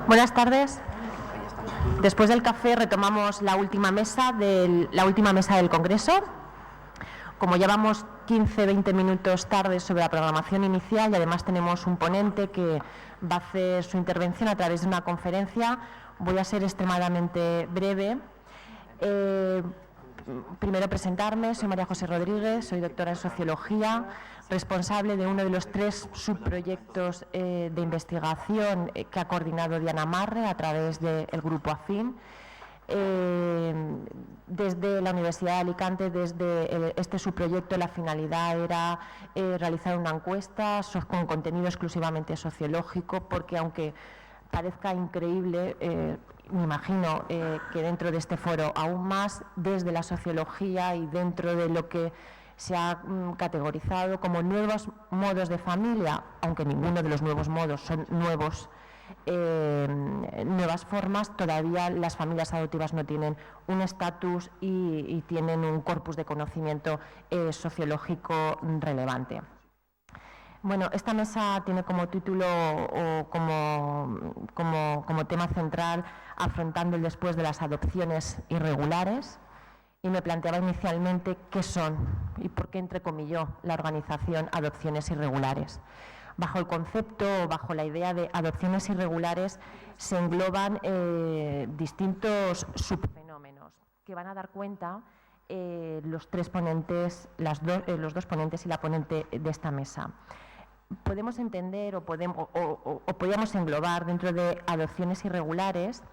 Buenas tardes. Después del café retomamos la última mesa del Congreso. Como ya vamos 15-20 minutos tarde sobre la programación inicial y además tenemos un ponente que va a hacer su intervención a través de una conferencia, voy a ser extremadamente breve. Primero presentarme, soy María José Rodríguez, soy doctora en Sociología, responsable de uno de los 3 subproyectos de investigación que ha coordinado Diana Marre a través del Grupo AFIN. Desde la Universidad de Alicante, desde este subproyecto, la finalidad era realizar una encuesta con contenido exclusivamente sociológico, porque aunque parezca increíble, me imagino que dentro de este foro aún más, desde la sociología y dentro de lo que se ha categorizado como nuevos modos de familia, aunque ninguno de los nuevos modos son nuevas formas, todavía las familias adoptivas no tienen un estatus y tienen un corpus de conocimiento sociológico relevante. Bueno, esta mesa tiene como título o como tema central afrontando el después de las adopciones irregulares, y me planteaba inicialmente qué son y por qué entrecomilló la organización Adopciones Irregulares. Bajo el concepto o bajo la idea de adopciones irregulares se engloban distintos subfenómenos que van a dar cuenta los 3 ponentes, los 2 ponentes y la ponente de esta mesa. Podemos entender o podríamos englobar dentro de adopciones irregulares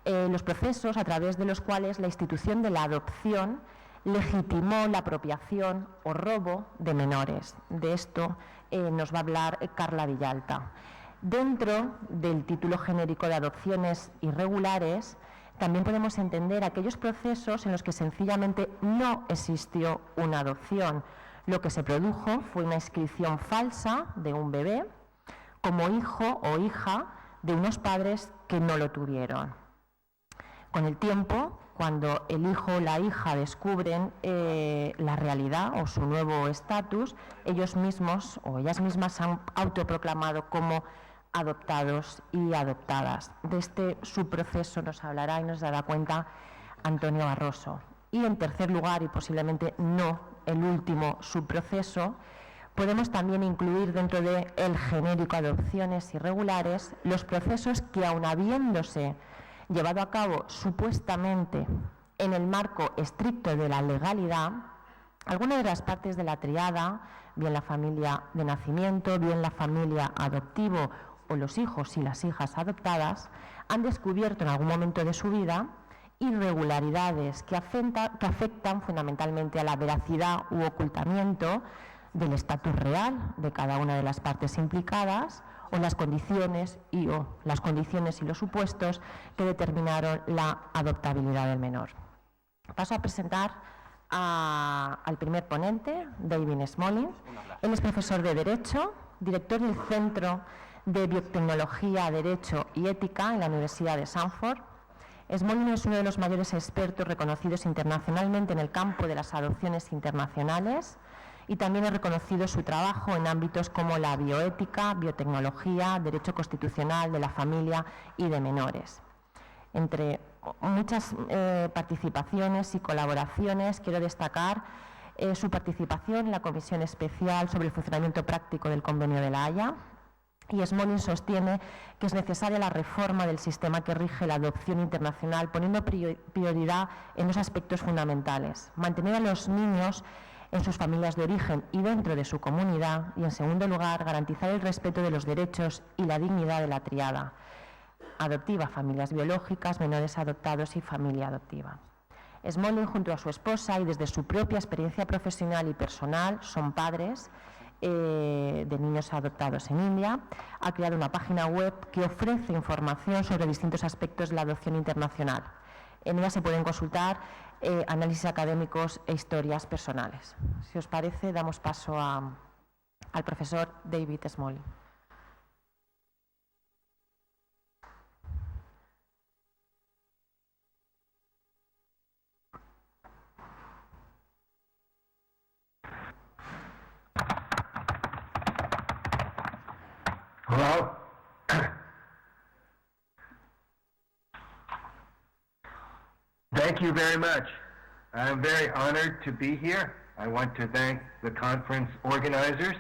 los procesos a través de los cuales la institución de la adopción legitimó la apropiación o robo de menores. De esto nos va a hablar Carla Villalta. Dentro del título genérico de adopciones irregulares también podemos entender aquellos procesos en los que sencillamente no existió una adopción. Lo que se produjo fue una inscripción falsa de un bebé como hijo o hija de unos padres que no lo tuvieron. Con el tiempo, cuando el hijo o la hija descubren la realidad o su nuevo estatus, ellos mismos o ellas mismas se han autoproclamado como adoptados y adoptadas. De este subproceso nos hablará y nos dará cuenta Antonio Barroso. Y en tercer lugar, y posiblemente no el último subproceso, podemos también incluir dentro del genérico adopciones irregulares los procesos que, aun habiéndose llevado a cabo supuestamente en el marco estricto de la legalidad, alguna de las partes de la triada, bien la familia de nacimiento, bien la familia adoptivo o los hijos y las hijas adoptadas, han descubierto en algún momento de su vida irregularidades que afectan fundamentalmente a la veracidad u ocultamiento del estatus real de cada una de las partes implicadas, o las condiciones y los supuestos que determinaron la adoptabilidad del menor. Paso a presentar al primer ponente, David Smalling. Él es profesor de Derecho, director del Centro de Biotecnología, Derecho y Ética en la Universidad de Stanford. Smalling es uno de los mayores expertos reconocidos internacionalmente en el campo de las adopciones internacionales, y también ha reconocido su trabajo en ámbitos como la bioética, biotecnología, derecho constitucional de la familia y de menores. Entre muchas participaciones y colaboraciones, quiero destacar su participación en la Comisión Especial sobre el Funcionamiento Práctico del Convenio de la Haya, y Smalling sostiene que es necesaria la reforma del sistema que rige la adopción internacional, poniendo prioridad en 2 aspectos fundamentales: mantener a los niños en sus familias de origen y dentro de su comunidad, y en segundo lugar, garantizar el respeto de los derechos y la dignidad de la triada adoptiva, familias biológicas, menores adoptados y familia adoptiva. Smalling, junto a su esposa y desde su propia experiencia profesional y personal, son padres de niños adoptados en India. Ha creado una página web que ofrece información sobre distintos aspectos de la adopción internacional. En ella se pueden consultar análisis académicos e historias personales. Si os parece, damos paso al profesor David Smalling. Hello? Thank you very much. I'm very honored to be here. I want to thank the conference organizers.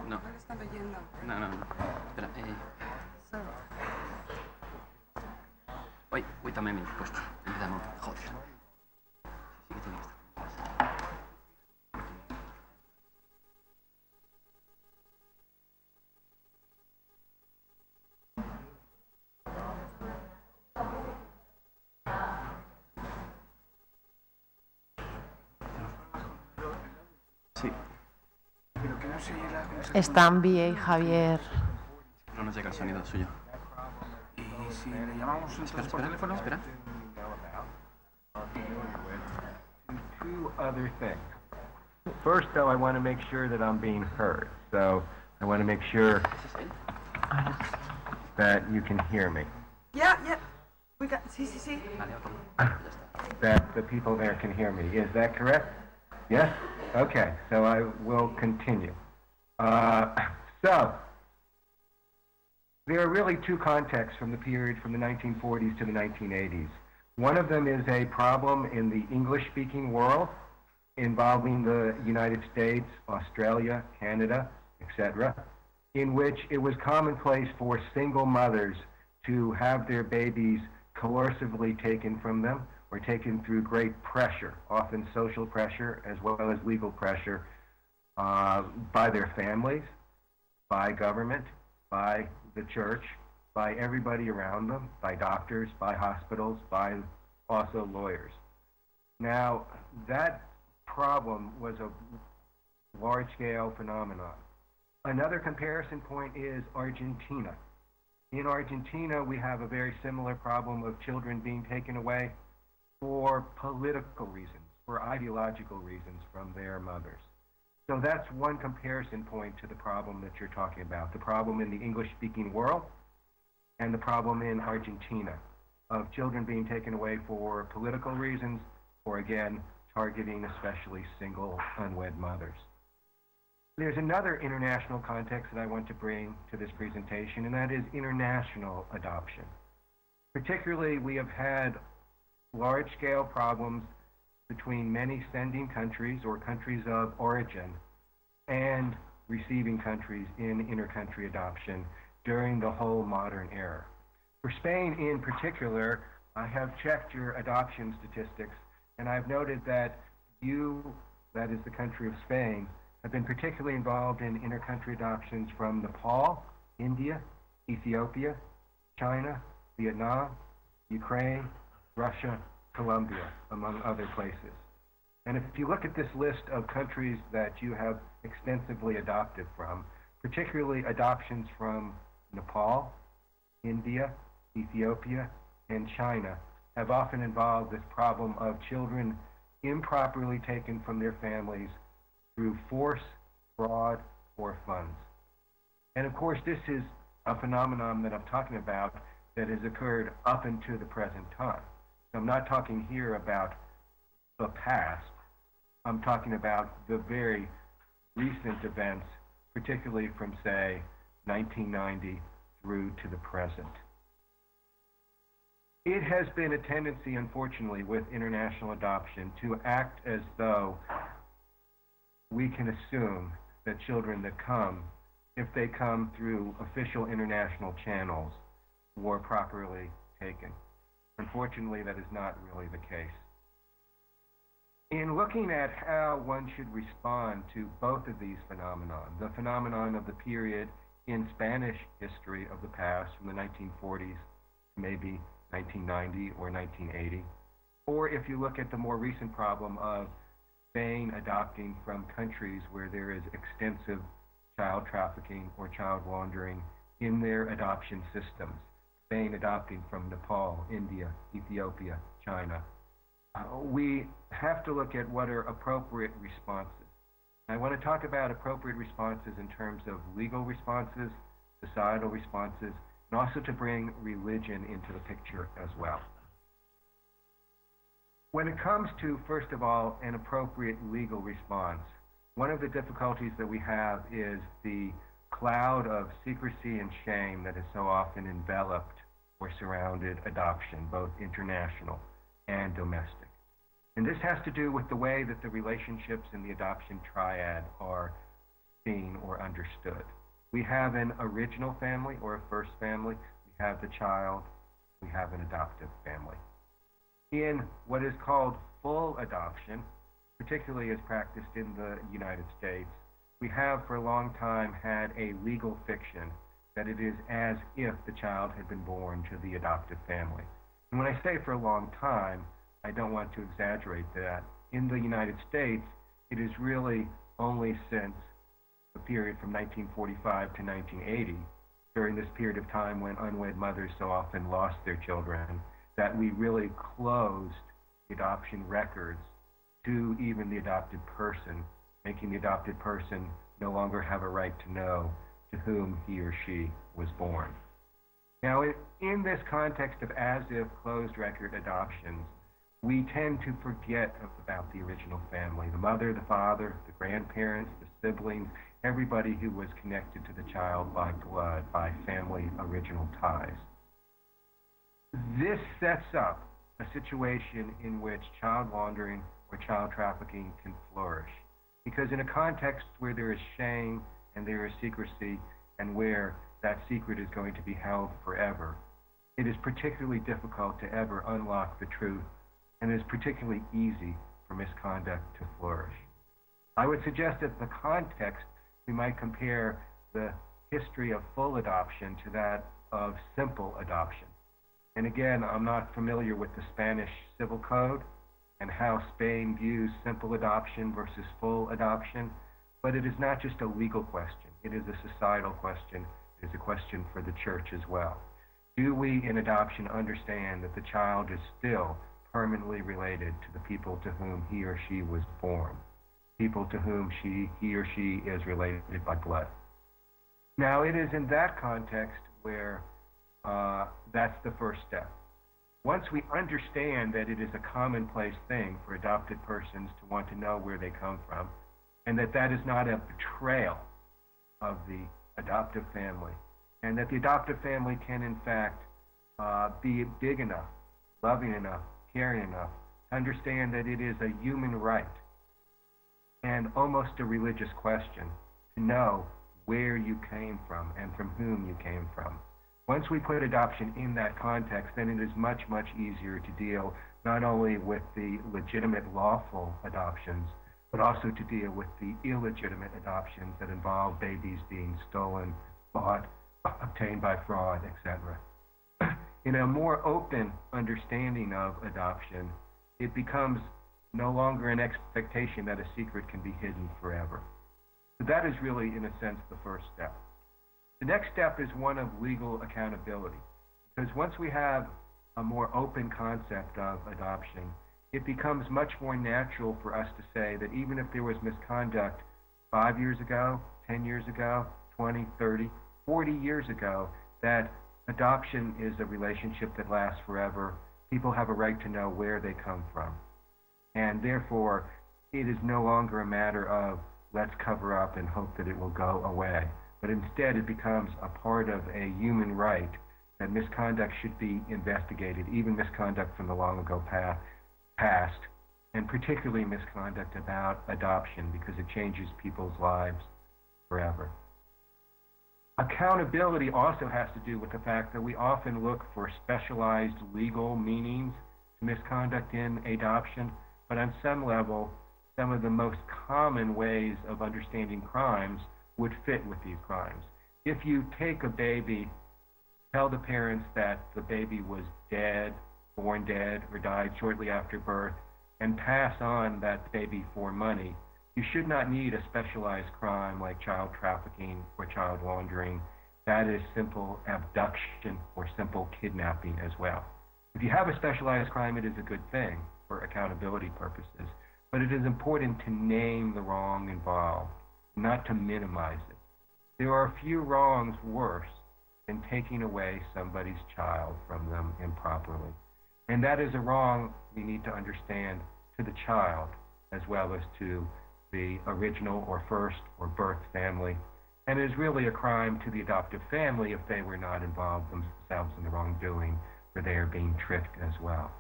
No. Espera, Uy, también me he puesto. Empezamos. Joder. Sí que tiene esto. Sí. Pero que no se oye la... Están bien, Javier. No nos llega el sonido suyo. ¿Y si le llamamos entonces por teléfono? Espera. Two other things. First, though, I want to make sure that I'm being heard. So I want to make sure that you can hear me. Yeah. We got, sí. Vale, otro. That the people there can hear me. Is that correct? Yes? Okay, so I will continue. So, there are really two contexts from the period from the 1940s to the 1980s. One of them is a problem in the English-speaking world involving the United States, Australia, Canada, etc., in which it was commonplace for single mothers to have their babies coercively taken from them or taken through great pressure, often social pressure as well as legal pressure, by their families, by government, by the church, by everybody around them, by doctors, by hospitals, by also lawyers. Now, that problem was a large-scale phenomenon. Another comparison point is Argentina. In Argentina, we have a very similar problem of children being taken away for political reasons, for ideological reasons from their mothers. So that's one comparison point to the problem that you're talking about, the problem in the English-speaking world and the problem in Argentina of children being taken away for political reasons or, again, targeting especially single unwed mothers. There's another international context that I want to bring to this presentation, and that is international adoption. Particularly, we have had large-scale problems between many sending countries or countries of origin and receiving countries in inter-country adoption during the whole modern era. For Spain in particular, I have checked your adoption statistics, and I've noted that you, that is the country of Spain, have been particularly involved in inter-country adoptions from Nepal, India, Ethiopia, China, Vietnam, Ukraine, Russia, Colombia, among other places. And if you look at this list of countries that you have extensively adopted from, particularly adoptions from Nepal, India, Ethiopia, and China, have often involved this problem of children improperly taken from their families through force, fraud, or funds. And of course, this is a phenomenon that I'm talking about that has occurred up into the present time. So I'm not talking here about the past. I'm talking about the very recent events, particularly from, say, 1990 through to the present. It has been a tendency, unfortunately, with international adoption to act as though we can assume that children that come, if they come through official international channels, were properly taken. Unfortunately, that is not really the case. In looking at how one should respond to both of these phenomena, the phenomenon of the period in Spanish history of the past from the 1940s, maybe 1990 or 1980, or if you look at the more recent problem of Spain adopting from countries where there is extensive child trafficking or child laundering in their adoption systems. Spain adopting from Nepal, India, Ethiopia, China. We have to look at what are appropriate responses. I want to talk about appropriate responses in terms of legal responses, societal responses, and also to bring religion into the picture as well. When it comes to, first of all, an appropriate legal response, one of the difficulties that we have is the cloud of secrecy and shame that has so often enveloped or surrounded adoption, both international and domestic. And this has to do with the way that the relationships in the adoption triad are seen or understood. We have an original family or a first family, we have the child, we have an adoptive family. In what is called full adoption, particularly as practiced in the United States, we have for a long time had a legal fiction that it is as if the child had been born to the adoptive family. And when I say for a long time, I don't want to exaggerate that. In the United States, it is really only since the period from 1945 to 1980, during this period of time when unwed mothers so often lost their children, that we really closed the adoption records to even the adopted person, making the adopted person no longer have a right to know to whom he or she was born. Now, in this context of as-if closed record adoptions, we tend to forget about the original family, the mother, the father, the grandparents, the siblings, everybody who was connected to the child by blood, by family original ties. This sets up a situation in which child laundering or child trafficking can flourish. Because in a context where there is shame and there is secrecy and where that secret is going to be held forever, it is particularly difficult to ever unlock the truth, and it is particularly easy for misconduct to flourish. I would suggest that the context, we might compare the history of full adoption to that of simple adoption. And again, I'm not familiar with the Spanish Civil Code and how Spain views simple adoption versus full adoption, but it is not just a legal question. It is a societal question. It is a question for the church as well. Do we in adoption understand that the child is still permanently related to the people to whom he or she was born, people to whom he or she is related by blood? Now, it is in that context where that's the first step. Once we understand that it is a commonplace thing for adopted persons to want to know where they come from, and that that is not a betrayal of the adoptive family, and that the adoptive family can in fact be big enough, loving enough, caring enough, to understand that it is a human right and almost a religious question to know where you came from and from whom you came from. Once we put adoption in that context, then it is much, much easier to deal not only with the legitimate lawful adoptions, but also to deal with the illegitimate adoptions that involve babies being stolen, bought, obtained by fraud, etc. In a more open understanding of adoption, it becomes no longer an expectation that a secret can be hidden forever. So that is really, in a sense, the first step. The next step is one of legal accountability, because once we have a more open concept of adoption, it becomes much more natural for us to say that even if there was misconduct 5 years ago, 10 years ago, 20, 30, 40 years ago, that adoption is a relationship that lasts forever. People have a right to know where they come from. And therefore, it is no longer a matter of let's cover up and hope that it will go away. But instead it becomes a part of a human right that misconduct should be investigated, even misconduct from the long ago past, and particularly misconduct about adoption, because it changes people's lives forever. Accountability also has to do with the fact that we often look for specialized legal meanings to misconduct in adoption, but on some level, some of the most common ways of understanding crimes would fit with these crimes. If you take a baby, tell the parents that the baby was dead, born dead, or died shortly after birth, and pass on that baby for money, You should not need a specialized crime like child trafficking or child laundering. That is simple abduction or simple kidnapping as well. If you have a specialized crime, it is a good thing for accountability purposes, but it is important to name the wrong involved, not to minimize it. There are few wrongs worse than taking away somebody's child from them improperly. And that is a wrong we need to understand to the child as well as to the original or first or birth family. And it is really a crime to the adoptive family if they were not involved themselves in the wrongdoing, or they are being tricked as well.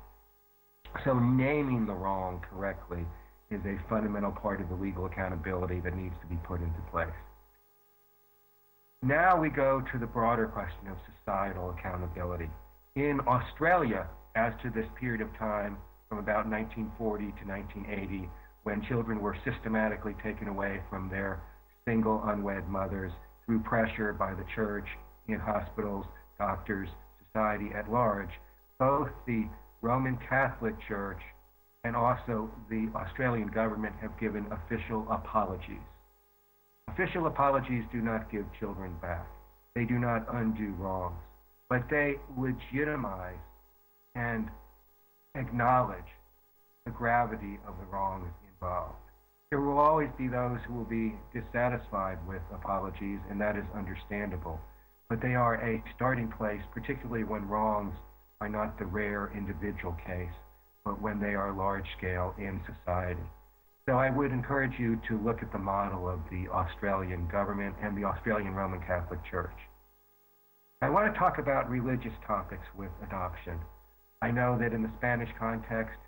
So naming the wrong correctly is a fundamental part of the legal accountability that needs to be put into place. Now we go to the broader question of societal accountability. In Australia, as to this period of time from about 1940 to 1980, when children were systematically taken away from their single unwed mothers through pressure by the church, in hospitals, doctors, society at large, both the Roman Catholic Church and also the Australian government have given official apologies. Official apologies do not give children back. They do not undo wrongs, but they legitimize and acknowledge the gravity of the wrongs involved. There will always be those who will be dissatisfied with apologies, and that is understandable, but they are a starting place, particularly when wrongs are not the rare individual case, but when they are large scale in society. So I would encourage you to look at the model of the Australian government and the Australian Roman Catholic Church. I want to talk about religious topics with adoption. I know that in the Spanish context,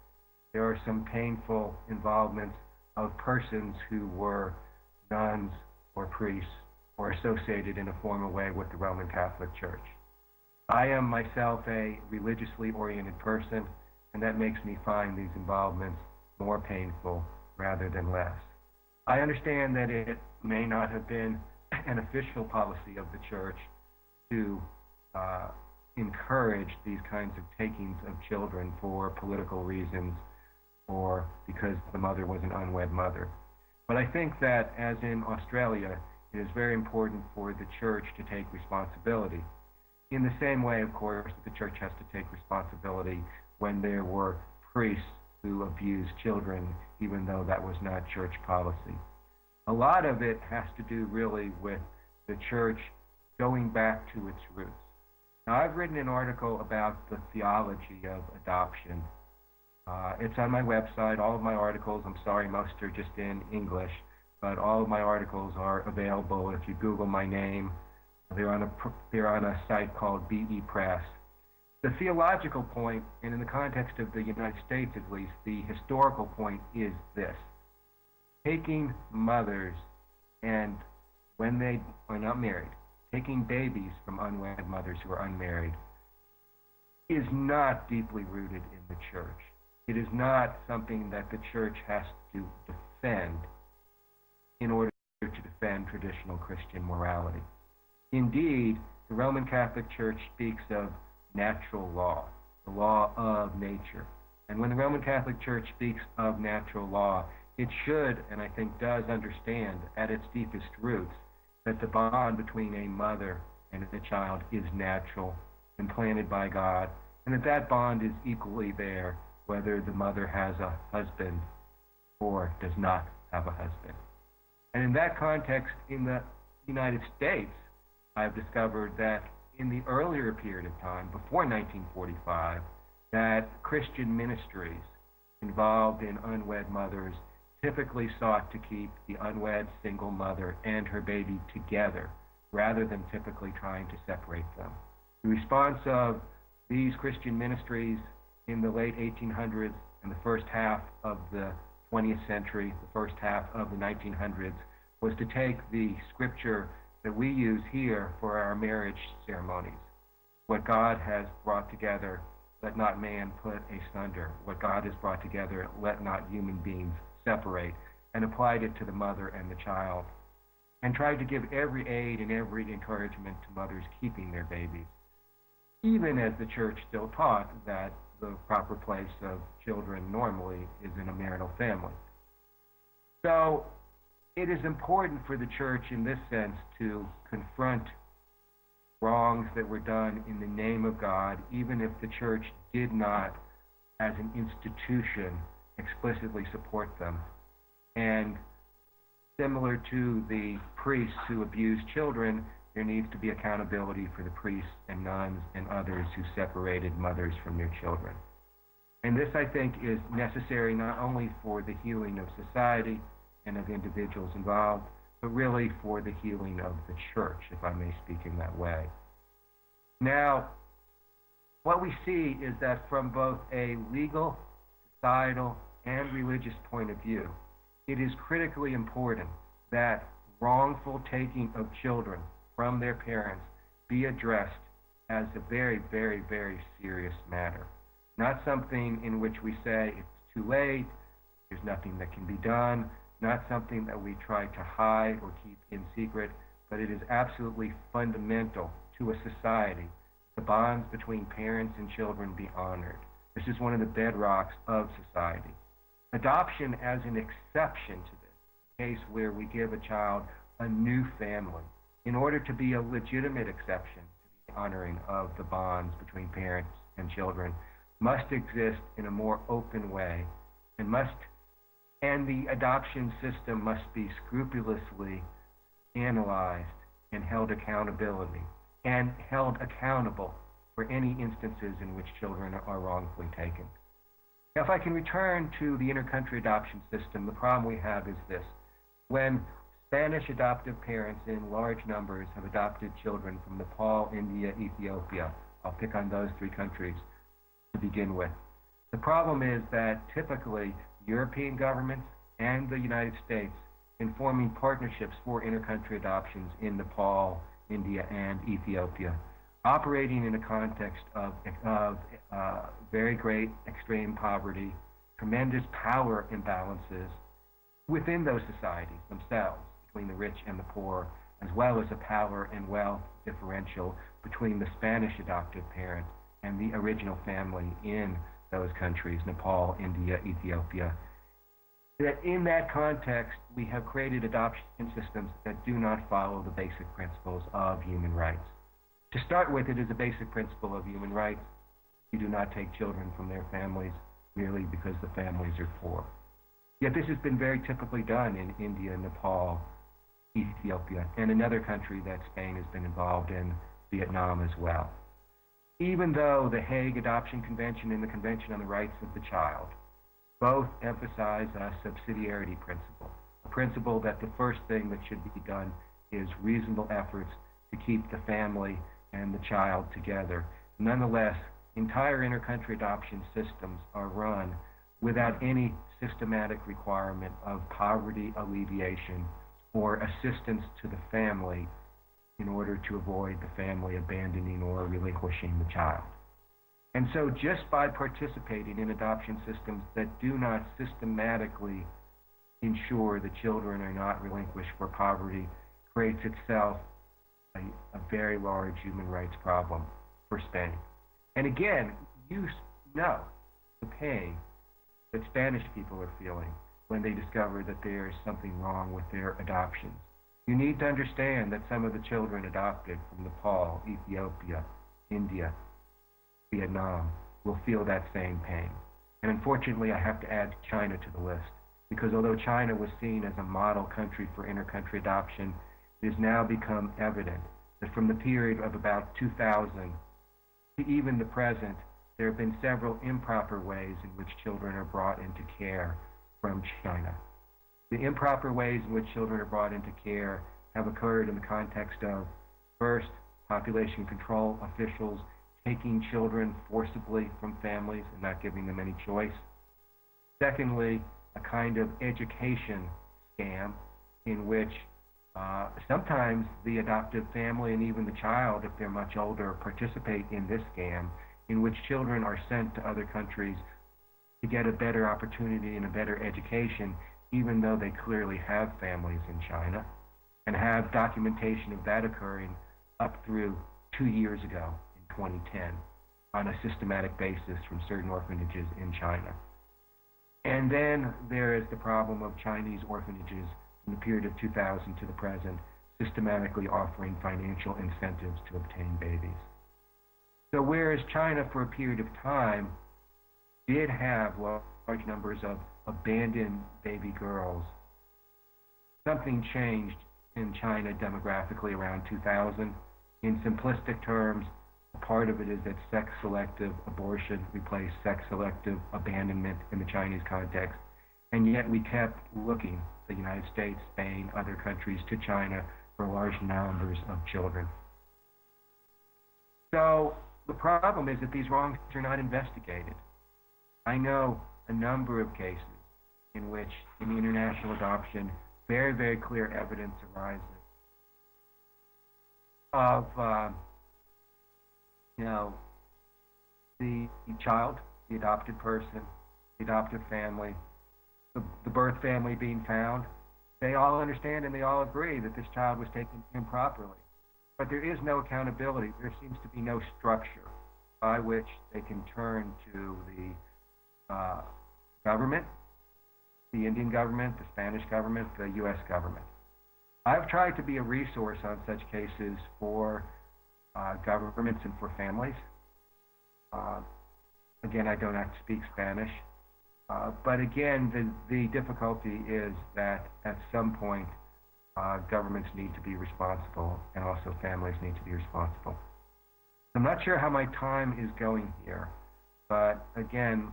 there are some painful involvements of persons who were nuns or priests or associated in a formal way with the Roman Catholic Church. I am myself a religiously oriented person, and that makes me find these involvements more painful rather than less. I understand that it may not have been an official policy of the church to encourage these kinds of takings of children for political reasons or because the mother was an unwed mother. But I think that, as in Australia, it is very important for the church to take responsibility. In the same way, of course, the church has to take responsibility when there were priests who abused children, even though that was not church policy. A lot of it has to do really with the church going back to its roots. Now, I've written an article about the theology of adoption. It's on my website. All of my articles, I'm sorry, most are just in English, but all of my articles are available. If you Google my name, they're on a site called BE Press. The theological point, and in the context of the United States at least, the historical point is this. Taking mothers, and when they are not married, taking babies from unwed mothers who are unmarried, is not deeply rooted in the church. It is not something that the church has to defend in order to defend traditional Christian morality. Indeed, the Roman Catholic Church speaks of natural law, the law of nature. And when the Roman Catholic Church speaks of natural law, it should, and I think does, understand at its deepest roots that the bond between a mother and a child is natural, implanted by God, and that that bond is equally there whether the mother has a husband or does not have a husband. And in that context, in the United States, I've discovered that in the earlier period of time, before 1945, that Christian ministries involved in unwed mothers typically sought to keep the unwed single mother and her baby together, rather than typically trying to separate them. The response of these Christian ministries in the late 1800s and the first half of the 20th century, the first half of the 1900s, was to take the scripture that we use here for our marriage ceremonies. What God has brought together, let not man put asunder. What God has brought together, let not human beings separate, and applied it to the mother and the child, and tried to give every aid and every encouragement to mothers keeping their babies, even as the church still taught that the proper place of children normally is in a marital family. So it is important for the church in this sense to confront wrongs that were done in the name of God, even if the church did not, as an institution, explicitly support them. And similar to the priests who abused children, there needs to be accountability for the priests and nuns and others who separated mothers from their children. And this, I think, is necessary not only for the healing of society and of individuals involved, but really for the healing of the church, if I may speak in that way. Now, what we see is that from both a legal, societal, and religious point of view, it is critically important that wrongful taking of children from their parents be addressed as a very, very, very serious matter. Not something in which we say it's too late, there's nothing that can be done, not something that we try to hide or keep in secret, but it is absolutely fundamental to a society. The bonds between parents and children be honored. This is one of the bedrocks of society. Adoption as an exception to this, a case where we give a child a new family, in order to be a legitimate exception to the honoring of the bonds between parents and children, must exist in a more open way, and the adoption system must be scrupulously analyzed and held accountable for any instances in which children are wrongfully taken. Now, if I can return to the intercountry adoption system, the problem we have is this. When Spanish adoptive parents in large numbers have adopted children from Nepal, India, Ethiopia, I'll pick on those three countries to begin with. The problem is that typically European governments and the United States, in forming partnerships for intercountry adoptions in Nepal, India, and Ethiopia, operating in a context of very great extreme poverty, tremendous power imbalances within those societies themselves, between the rich and the poor, as well as a power and wealth differential between the Spanish adoptive parent and the original family in those countries, Nepal, India, Ethiopia. That in that context, we have created adoption systems that do not follow the basic principles of human rights. To start with, it is a basic principle of human rights. You do not take children from their families merely because the families are poor. Yet this has been very typically done in India, Nepal, Ethiopia, and another country that Spain has been involved in, Vietnam as well. Even though the Hague Adoption Convention and the Convention on the Rights of the Child both emphasize a subsidiarity principle, a principle that the first thing that should be done is reasonable efforts to keep the family and the child together. Nonetheless, entire intercountry adoption systems are run without any systematic requirement of poverty alleviation or assistance to the family in order to avoid the family abandoning or relinquishing the child. And so just by participating in adoption systems that do not systematically ensure that children are not relinquished for poverty creates itself a very large human rights problem for Spain. And again, you know the pain that Spanish people are feeling when they discover that there is something wrong with their adoptions. You need to understand that some of the children adopted from Nepal, Ethiopia, India, Vietnam will feel that same pain. And unfortunately, I have to add China to the list, because although China was seen as a model country for intercountry adoption, it has now become evident that from the period of about 2000 to even the present, there have been several improper ways in which children are brought into care from China. The improper ways in which children are brought into care have occurred in the context of, first, population control officials taking children forcibly from families and not giving them any choice. Secondly, a kind of education scam in which sometimes the adoptive family and even the child, if they're much older, participate in this scam, in which children are sent to other countries to get a better opportunity and a better education, even though they clearly have families in China, and have documentation of that occurring up through 2 years ago in 2010 on a systematic basis from certain orphanages in China. And then there is the problem of Chinese orphanages from the period of 2000 to the present, systematically offering financial incentives to obtain babies. So whereas China, for a period of time, did have large numbers of abandoned baby girls, something changed in China demographically around 2000. In simplistic terms, a part of it is that sex-selective abortion replaced sex-selective abandonment in the Chinese context, and yet we kept looking, the United States, Spain, other countries, to China for large numbers of children. So the problem is that these wrongs are not investigated. I know a number of cases in which, in the international adoption, very, very clear evidence arises of, the child, the adopted person, the adoptive family, the birth family being found. They all understand and they all agree that this child was taken improperly. But there is no accountability. There seems to be no structure by which they can turn to the government, the Indian government, the Spanish government, the U.S. government. I've tried to be a resource on such cases for governments and for families. Again, I don't have to speak Spanish. But again, the difficulty is that at some point, governments need to be responsible, and also families need to be responsible. I'm not sure how my time is going here, but again,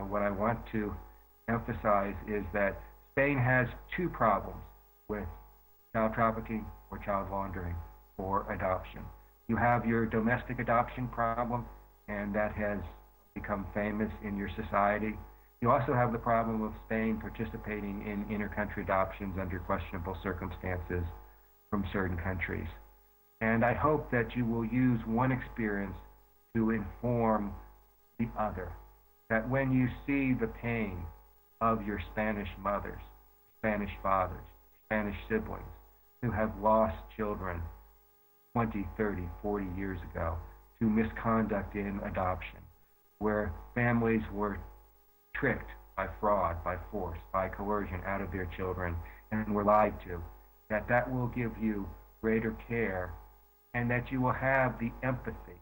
what I want to emphasize is that Spain has two problems with child trafficking or child laundering for adoption. You have your domestic adoption problem, and that has become famous in your society. You also have the problem of Spain participating in inter-country adoptions under questionable circumstances from certain countries. And I hope that you will use one experience to inform the other, that when you see the pain of your Spanish mothers, Spanish fathers, Spanish siblings who have lost children 20, 30, 40 years ago to misconduct in adoption, where families were tricked by fraud, by force, by coercion out of their children and were lied to, that will give you greater care, and that you will have the empathy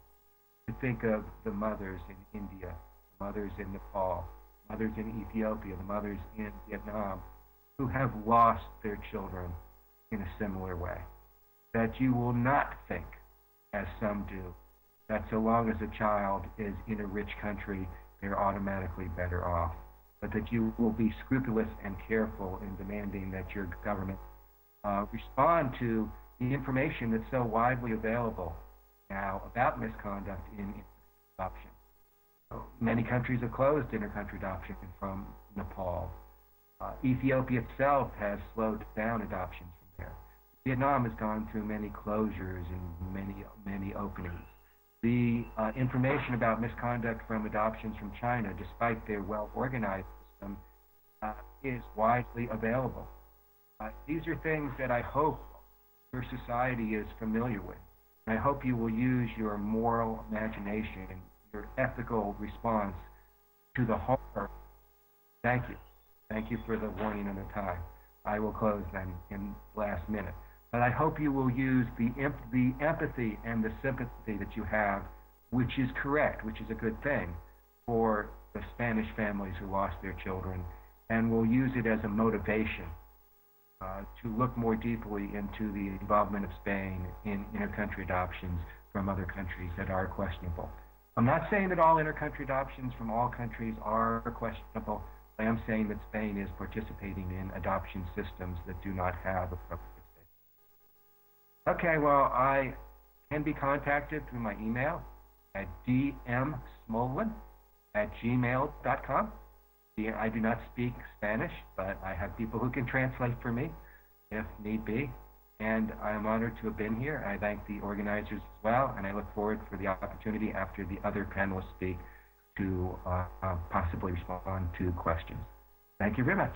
to think of the mothers in India, the mothers in Nepal, mothers in Ethiopia, the mothers in Vietnam, who have lost their children in a similar way. That you will not think, as some do, that so long as a child is in a rich country, they're automatically better off, but that you will be scrupulous and careful in demanding that your government respond to the information that's so widely available now about misconduct in adoption. Many countries have closed inter-country adoption from Nepal. Ethiopia itself has slowed down adoptions from there. Vietnam has gone through many closures and many openings. The information about misconduct from adoptions from China, despite their well-organized system, is widely available. These are things that I hope your society is familiar with. And I hope you will use your moral imagination, your ethical response to the horror. Thank you. Thank you for the warning and the time. I will close then in the last minute. But I hope you will use the empathy and the sympathy that you have, which is correct, which is a good thing, for the Spanish families who lost their children, and will use it as a motivation to look more deeply into the involvement of Spain in inter-country adoptions from other countries that are questionable. I'm not saying that all inter-country adoptions from all countries are questionable. I am saying that Spain is participating in adoption systems that do not have appropriate safety. Okay, well, I can be contacted through my email at dmsmolin@gmail.com. I do not speak Spanish, but I have people who can translate for me if need be. And I am honored to have been here. I thank the organizers as well, and I look forward for the opportunity after the other panelists speak to possibly respond to questions. Thank you very much.